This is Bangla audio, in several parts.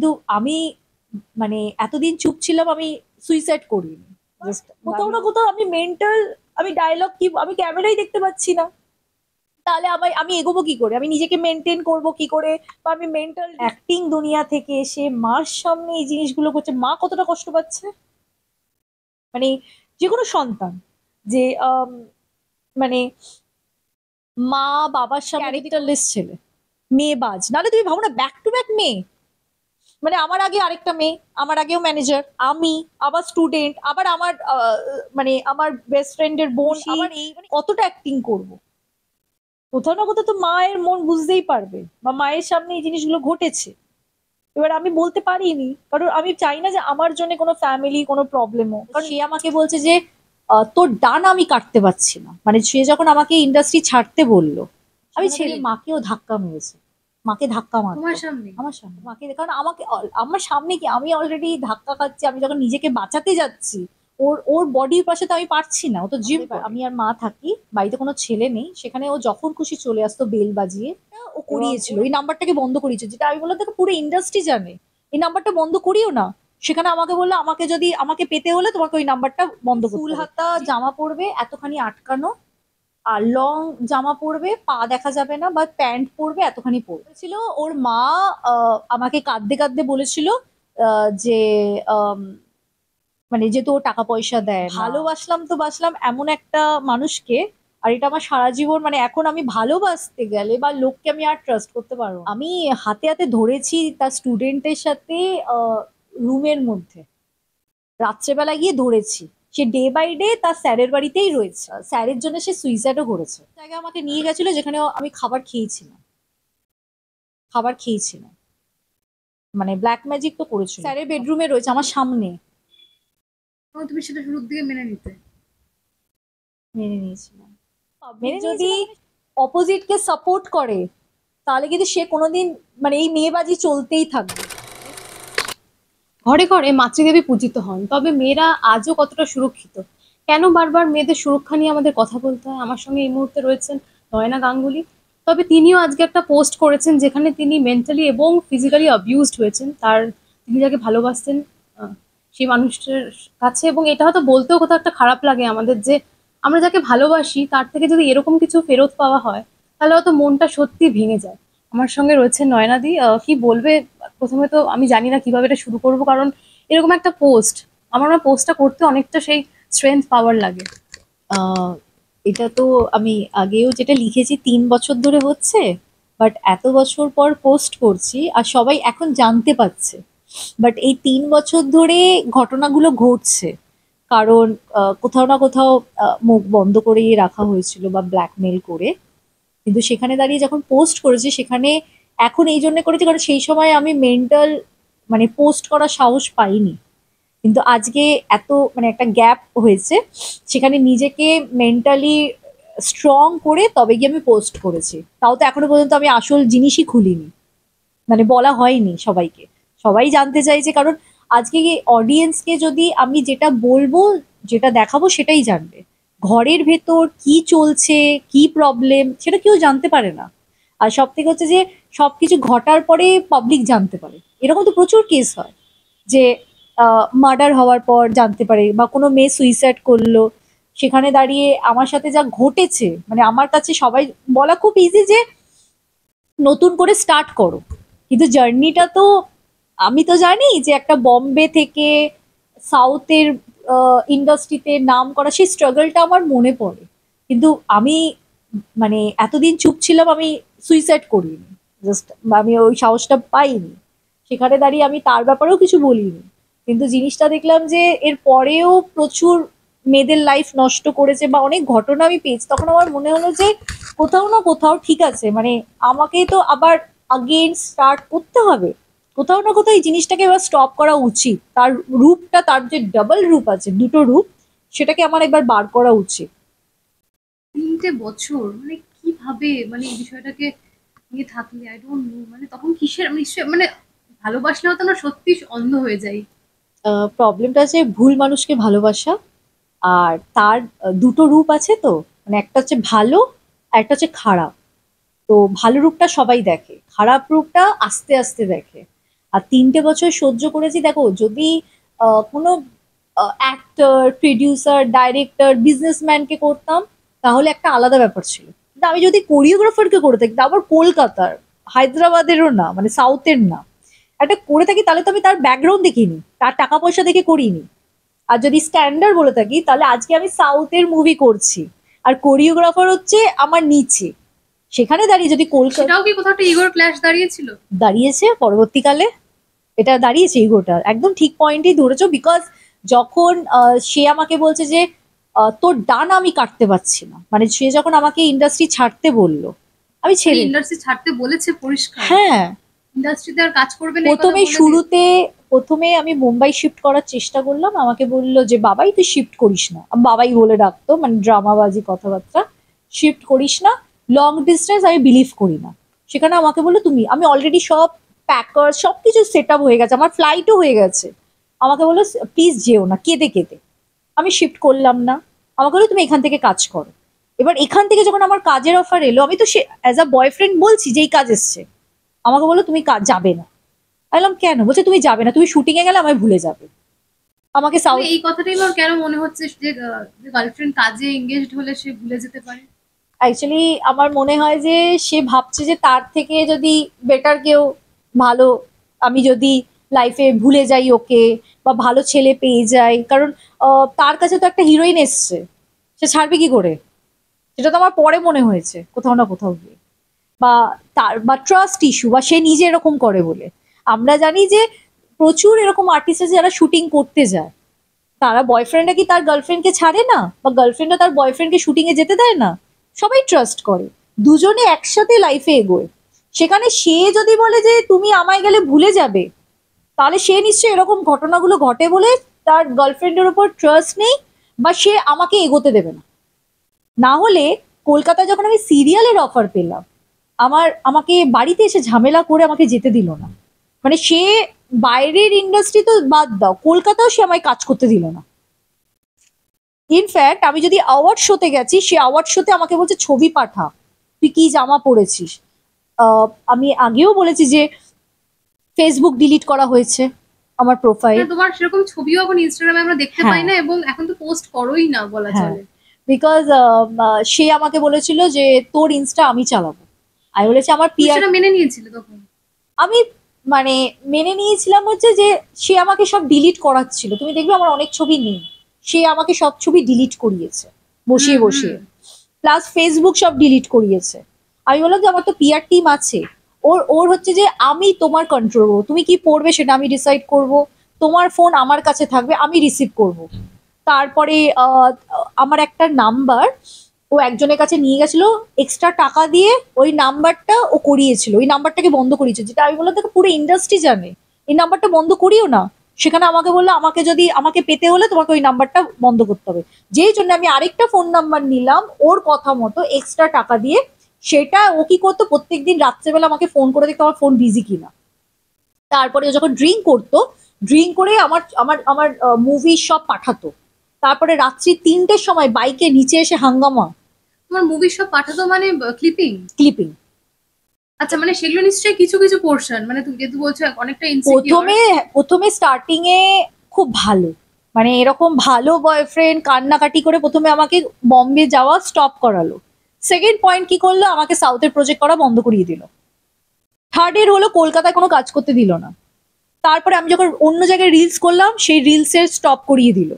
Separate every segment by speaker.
Speaker 1: কিন্তু আমি মানে এতদিন চুপ ছিলাম, আমি সুইসাইড করিনি। জাস্ট কোথাও না কোথাও আমি মেন্টাল, আমি ডায়লগ কি, আমি ক্যামেরাই দেখতে পাচ্ছি না, তাহলে আমি এগোবো কি করে, আমি নিজেকে মেনটেন করব কি করে? বা আমি মেন্টাল অ্যাক্টিং দুনিয়া থেকে এসে মার সামনে এই জিনিসগুলো করছে, মা কতটা কষ্ট পাচ্ছে, মানে যে কোনো সন্তান যে মানে মা বাবার সামনে ক্যারেক্টারলেস ছেলে, মেয়েবাজ, নাহলে তুমি ভাবো না ব্যাক টু ব্যাক মেয়ে, মানে আমার আগে আরেকটা মেয়ে, আমার আগেও ম্যানেজার, আমি আবার স্টুডেন্ট, আবার আমার মানে আমার বেস্ট ফ্রেন্ডের বোন, আবার এই মানে কতটা অ্যাক্টিং করব? কোথাও না কোথাও তো মায়ের মন বুঝতেই পারবে, বা মায়ের সামনে এই জিনিসগুলো ঘটেছে। এবার আমি বলতে পারিনি, কারণ আমি চাই না যে আমার জন্য কোনো ফ্যামিলি কোনো প্রবলেম হোক, কারণ সে আমাকে বলছে যে তোর ডান আমি কাটতে পারছি না, মানে সে যখন আমাকে ইন্ডাস্ট্রি ছাড়তে বললো, আমি ছেলে মাকেও ধাক্কা মেরেছে, মাকে ধাক্কা মারতো
Speaker 2: তোমার সামনে?
Speaker 1: আমার সামনে মাকে, কারণ আমাকে আমার সামনে কি, আমি অলরেডি ধাক্কা খাচ্ছি, আমি যখন নিজেকে বাঁচাতে যাচ্ছি, ওর ওর বডির পাশে তো আমি পারছি না, ও তো জিম, আমি আর মা থাকি বাড়িতে, কোনো ছেলে নেই, সেখানে ও যখন খুশি চলে আসতো বেল বাজিয়ে। ও করিয়েছিল, এই নাম্বারটাকে বন্ধ করিয়েছে, যেটা আমি বললাম দেখো পুরো ইন্ডাস্ট্রি জানে এই নাম্বারটা বন্ধ করিও না। সেখানে আমাকে বললো আমাকে যদি আমাকে পেতে হলে তোমাকে ওই নাম্বারটা বন্ধ করতে হবে। ফুল হাতা জামা পরবে, এতখানি আটকানো, আর লং জামা পরবে, পা দেখা যাবে না, বা প্যান্ট পরবে এতখানি পরবে ছিল। ওর মা আমাকে কাঁদতে কাঁদতে বলেছিল যে আম, মানে যেহেতু ও টাকা পয়সা দেয় না। ভালোবাসলাম তো বাসলাম এমন একটা মানুষকে, আর এটা আমার সারা জীবন, মানে এখন আমি ভালোবাসতে গেলে বা লোককে আমি আর ট্রাস্ট করতে পারবো না। আমি হাতে হাতে ধরেছি তার স্টুডেন্টের সাথে রুমের মধ্যে, রাত্রেবেলা গিয়ে ধরেছি, সে ডে বাই ডে তার স্যারের বাড়িতেই রয়েছে, স্যারের জন্য সে সুইসাইডও করেছে। জায়গায় আমাকে নিয়ে গেছিল যেখানে আমি খাবার খেয়েছিলাম, মানে ব্ল্যাক ম্যাজিক তো করেছিল, স্যারের বেডরুমে রয়েছে আমার সামনে।
Speaker 2: তুমি সেটা শুরুর দিকে মেনে নিতে?
Speaker 1: মেনে নিয়েছিলাম। যদি অপোজিট কে সাপোর্ট করে তাহলে কিন্তু সে কোনোদিন, মানে এই মেয়েবাজি চলতেই থাকবে।
Speaker 3: ঘরে ঘরে মাতৃদেবী পূজিত হন, তবে মেয়েরা আজও কতটা সুরক্ষিত? কেন বারবার মেয়েদের সুরক্ষা নিয়ে আমাদের কথা বলতে হয়? আমার সঙ্গে এই মুহূর্তে রয়েছেন নয়না গাঙ্গুলি। তবে তিনিও আজকে একটা পোস্ট করেছেন যেখানে তিনি মেন্টালি এবং ফিজিক্যালি অ্যাবিউজড হয়েছেন, তিনি যাকে ভালোবাসতেন সেই মানুষটার কাছে। এবং এটা হয়তো বলতেও কোথাও একটা খারাপ লাগে আমাদের, যে আমরা যাকে ভালোবাসি তার থেকে যদি এরকম কিছু ফেরত পাওয়া হয় তাহলে হয়তো মনটা সত্যি ভেঙে যায়। আমার সঙ্গে রয়েছে নয়নাদি, কি বলবে? প্রথমে তো আমি জানি না কিভাবে এটা শুরু করবো, কারণ এরকম একটা পোস্ট, আমার না পোস্টটা করতে অনেকটা সেই স্ট্রেংথ পাওয়ার লাগে।
Speaker 1: এটা তো আমি আগেও যেটা লিখেছি 3 বছর ধরে হচ্ছে, বাট এত বছর পর পোস্ট করছি আর সবাই এখন জানতে পারছে। বাট এই 3 বছর ধরে ঘটনাগুলো ঘটছে, কারণ কোথাও না কোথাও মুখ বন্ধ করেই রাখা হয়েছিল বা ব্ল্যাকমেল করে। কিন্তু সেখানে দাঁড়িয়ে যখন পোস্ট করেছি, সেখানে এখন এই জন্য করেছি কারণ সেই সময় আমি মেন্টাল, মানে পোস্ট করার সাহস পাইনি। কিন্তু আজকে এত মানে একটা গ্যাপ হয়েছে, সেখানে নিজেকে মেন্টালি স্ট্রং করে তবে গিয়ে আমি পোস্ট করেছি। তাও তো এখনো পর্যন্ত আমি আসল জিনিসই খুলিনি, মানে বলা হয়নি সবাইকে। সবাই জানতে চাইছে, কারণ আজকে অডিয়েন্সকে যদি আমি যেটা বলবো, যেটা দেখাবো সেটাই জানবে। ঘরের ভেতর কি চলছে, কি প্রবলেম, সেটা কেউ জানতে পারে না। আর সব থেকে হচ্ছে যে সবকিছু ঘটার পরে পাবলিক জানতে পারে, এরকম তো প্রচুর কেস হয় যে মার্ডার হওয়ার পর জানতে পারে, বা কোনো মেয়ে সুইসাইড করলো, সেখানে দাঁড়িয়ে আমার সাথে যা ঘটেছে, মানে আমার কাছে সবাই বলা খুব ইজি যে নতুন করে স্টার্ট করো, কিন্তু জার্নিটা তো, আমি তো জানি যে একটা বম্বে থেকে সাউথের ইন্ডাস্ট্রিতে নাম করা সেই স্ট্রাগলটা আমার মনে পড়ে। কিন্তু আমি মানে এতদিন চুপ ছিলাম, আমি সুইসাইড করিনি, জাস্ট আমি ওই সাহসটা পাইনি, সেখানে দাঁড়িয়ে আমি তার ব্যাপারেও কিছু বলিনি। কিন্তু জিনিসটা দেখলাম যে এর পরেও প্রচুর মেয়েদের লাইফ নষ্ট করেছে বা অনেক ঘটনা আমি পেয়েছি, তখন আমার মনে হলো যে কোথাও না কোথাও ঠিক আছে, মানে আমাকে তো আবার আগেন স্টার্ট করতে হবে। কোথাও না কোথাও এই জিনিসটাকে এবার স্টপ করা উচিত, তার রূপটা, তার যে ডাবল রূপ আছে, দুটো রূপ, সেটাকে আমার একবার বার করা উচিত।
Speaker 2: 3টে বছর মানে কিভাবে, মানে এই বিষয়টাকে নিয়ে থাকলে, আই ডোন্ট নো, মানে তখন কিসের নিশ্চয়, মানে ভালোবাসলে হয়তো আমরা সত্যি অন্ধ হয়ে যাই।
Speaker 1: প্রবলেমটা আছে ভুল মানুষকে ভালোবাসা, আর তার দুটো রূপ আছে তো, মানে একটা হচ্ছে ভালো আর একটা হচ্ছে খারাপ। তো ভালো রূপটা সবাই দেখে, খারাপ রূপটা আস্তে আস্তে দেখে। আর 3টে বছর সহ্য করেছি। দেখো, যদি কোনো অ্যাক্টর, প্রডিউসার, ডাইরেক্টর, বিজনেসম্যানকে করতাম তাহলে একটা আলাদা ব্যাপার ছিল, কিন্তু আমি যদি কোরিওগ্রাফারকে করে থাকি, আবার কলকাতার, হায়দ্রাবাদেরও না, মানে সাউথের না, একটা করে থাকি, তাহলে তো আমি তার ব্যাকগ্রাউন্ড দেখিনি, তার টাকা পয়সা দেখে করিনি। আর যদি স্ট্যান্ডার্ড বলে থাকি, তাহলে আজকে আমি সাউথের মুভি করছি আর কোরিওগ্রাফার হচ্ছে আমার নিচে, সেখানে দাঁড়িয়ে যদি কলকাতা
Speaker 2: সেটাও কি কোথাও একটা ইগোর ক্ল্যাশ দাঁড়িয়েছিল?
Speaker 1: দাঁড়িয়েছে পরবর্তীকালে, এটা দাঁড়িয়েছে ইগোটা, একদম ঠিক পয়েন্টেই ধরেছো। বিকজ যখন সে আমাকে বলছে যে তোর ডান আমি কাটতে পারছি না, মানে সে যখন আমাকে ইন্ডাস্ট্রি ছাড়তে বললো, আমি ছেড়ে,
Speaker 2: ইন্ডাস্ট্রি ছাড়তে বলেছে পরিষ্কার?
Speaker 1: হ্যাঁ,
Speaker 2: ইন্ডাস্ট্রিতে আর কাজ করবে না এই কথা বলে
Speaker 1: প্রথমে আমি মুম্বাই শিফট করার চেষ্টা করলাম, আমাকে বললো যে বাবাই তুই শিফট করিস না, বাবাই বলে ডাকতো, মানে ড্রামাবাজি কথাবার্তা, শিফট করিস না, লং ডিস্টেন্স আমি বিলিভ করি না। সেখানে আমাকে বললো তুমি, আমি অলরেডি সব প্যাকার সবকিছু সেট আপ হয়ে গেছে, আমার ফ্লাইটও হয়ে গেছে, আমাকে বললো প্লিজ যেও না, কেঁদে কেঁদে। আমি শিফট করলাম না, আমাকে বললো তুমি এখান থেকে কাজ করো। এবার এখান থেকে যখন আমার কাজের অফার এলো, আমি তো সে অ্যাজ আ বয়ফ্রেন্ড বলছি যে এই কাজ এসছে, আমাকে বললো তুমি কাজ যাবে না। আমি বললাম কেন? বলছে তুমি যাবে না, তুমি শুটিং এ গেলে আমায় ভুলে যাবে। আমাকে
Speaker 2: মানে এই কথাটাই আমার কেন মনে হচ্ছে যে গার্লফ্রেন্ড কাজে এঙ্গেজড হলে সে ভুলে যেতে পারে?
Speaker 1: অ্যাকচুয়ালি আমার মনে হয় যে সে ভাবছে যে তার থেকে যদি বেটার কেউ ভালো, আমি যদি লাইফে ভুলে যাই ওকে, বা ভালো ছেলে পেয়ে যাই, কারণ তার কাছে তো একটা হিরোইন এসছে, সে ছাড়বে কি করে? সেটা তো আমার পরে মনে হয়েছে কোথাও না কোথাও গিয়ে, বা তার বা ট্রাস্ট ইস্যু, বা সে নিজে এরকম করে বলে। আমরা জানি যে প্রচুর এরকম আর্টিস্ট আছে যারা শুটিং করতে যায়, তারা বয়ফ্রেন্ডরা কি তার গার্লফ্রেন্ডকে ছাড়ে না, বা গার্লফ্রেন্ডরা তার বয়ফ্রেন্ডকে শুটিং এ যেতে দেয় না? সবাই ট্রাস্ট করে, দুজনে একসাথে লাইফে এগোয়। সেখানে সে যদি বলে যে তুমি আমায় গেলে ভুলে যাবে, তাহলে সে নিশ্চয়ই এরকম ঘটনাগুলো ঘটে বলে তার গার্লফ্রেন্ডের উপর ট্রাস্ট নেই, বা সে আমাকে এগোতে দেবে না। না হলে কলকাতায় যখন আমি সিরিয়ালের অফার পেলাম, আমাকে বাড়িতে এসে ঝামেলা করে আমাকে যেতে দিল না। মানে সে বাইরের ইন্ডাস্ট্রি তো বাদ দাও, কলকাতাও সে আমায় কাজ করতে দিল না। ইনফ্যাক্ট আমি যদি অ্যাওয়ার্ড শোতে গেছি, সে অ্যাওয়ার্ড শোতে আমাকে বলছে ছবি পাঠা, তুই কি জামা পরেছিস। আমি আগেও বলেছি যে ফেসবুক ডিলিট করা হয়েছে আমার প্রোফাইল।
Speaker 2: মানে তোমার সেরকম ছবিও এখন ইনস্টাগ্রামে আমরা দেখতে
Speaker 1: হ্যাঁ।
Speaker 2: পাই না, এবং এখন তো পোস্ট করোই না বলা
Speaker 1: হ্যাঁ,
Speaker 2: চলে।
Speaker 1: বিকজ সে আমাকে বলেছিল যে তোর ইনস্টা আমি চালাবো। আমি বলেছি আমার
Speaker 2: তুমি
Speaker 1: পিআর,
Speaker 2: সেটা মেনে নিয়েছিলে তখন?
Speaker 1: আমি মানে মেনে নিয়েছিলাম হচ্ছে যে সে আমাকে সব ডিলিট করাচ্ছিল, তুমি দেখবে আমার অনেক ছবি নেই, সে আমাকে সব ছবি ডিলিট করিয়েছে বসিয়ে
Speaker 2: হুম,
Speaker 1: বসিয়ে, প্লাস ফেসবুক সব ডিলিট করিয়েছে। আমি বললাম যে আমার তো পিআর টিম আছে, ওর ওর হচ্ছে যে আমি তোমার কন্ট্রোল করবো, তুমি কি পড়বে সেটা আমি ডিসাইড করব, তোমার ফোন আমার কাছে থাকবে, আমি রিসিভ করব। তারপরে আমার একটা নাম্বার ও একজনের কাছে নিয়ে গেছিল এক্সট্রা টাকা দিয়ে, ওই নাম্বারটা ও করিয়েছিল, ওই নাম্বারটাকে বন্ধ করিয়েছে, যেটা আমি বললাম দেখো পুরো ইন্ডাস্ট্রি জানে, এই নাম্বারটা বন্ধ করিও না। সেখানে আমাকে বললো আমাকে যদি আমাকে পেতে হলে তোমাকে ওই নাম্বারটা বন্ধ করতে হবে, যেই জন্য আমি আরেকটা ফোন নাম্বার নিলাম ওর কথা মতো এক্সট্রা টাকা দিয়ে। সেটা ও কি করতো, প্রত্যেকদিন রাত্রেবেলা আমাকে ফোন করে দেখতো আমার ফোন বিজি কিনা। তারপরে ও যখন ড্রিঙ্ক করতো, ড্রিঙ্ক করে আমার আমার আমার মুভি সব পাঠাতো। তারপরে রাত্রি 3টের সময় বাইকে নিচে এসে হাঙ্গামা,
Speaker 2: তোমার মুভি সব পাঠাতো মানে ক্লিপিং?
Speaker 1: ক্লিপিং।
Speaker 2: আচ্ছা, মানে সেগুলো নিশ্চয়ই কিছু কিছু পোর্শন, মানে তুমি যেহেতু বলছো অনেকটা ইনসিকিউর।
Speaker 1: প্রথমে প্রথমে স্টার্টিং এ খুব ভালো, মানে এরকম ভালো বয়ফ্রেন্ড কান্নাকাটি করে প্রথমে আমাকে বম্বে যাওয়া স্টপ করালো। সেকেন্ড পয়েন্ট কি করলো, আমাকে সাউথের প্রজেক্ট করা বন্ধ করিয়ে দিল। থার্ড এর হলো কলকাতায় কোনো কাজ করতে দিল না। তারপরে আমি যখন অন্য জায়গায় রিলস করলাম, সেই রিলসের স্টপ করিয়ে দিল।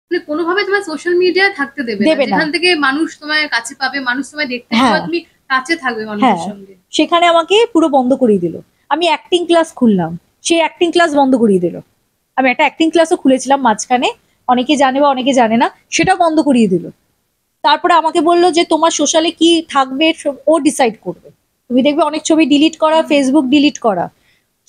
Speaker 2: মানে কোনোভাবে তোমার সোশ্যাল মিডিয়ায় থাকতে দেবে না,
Speaker 1: দেবে না।
Speaker 2: যেখান থেকে মানুষ তোমার কাছে পাবে, মানুষ তোমায় দেখতে
Speaker 1: হ্যাঁ।
Speaker 2: পাবে, তুমি কাছে থাকবে মানুষের
Speaker 1: হ্যাঁ।
Speaker 2: সঙ্গে।
Speaker 1: সেখানে আমাকে পুরো বন্ধ করিয়ে দিল। আমি অ্যাক্টিং ক্লাস খুললাম, সেই অ্যাক্টিং ক্লাস বন্ধ করিয়ে দিল। আমি একটা অ্যাক্টিং ক্লাসও খুলেছিলাম মাঝখানে, অনেকে জানে বা অনেকে জানে না, সেটাও বন্ধ করিয়ে দিল। তারপরে আমাকে বললো যে তোমার সোশ্যালে কি থাকবে ও ডিসাইড করবে, তুমি দেখবে অনেক ছবি ডিলিট করা, ফেসবুক ডিলিট করা,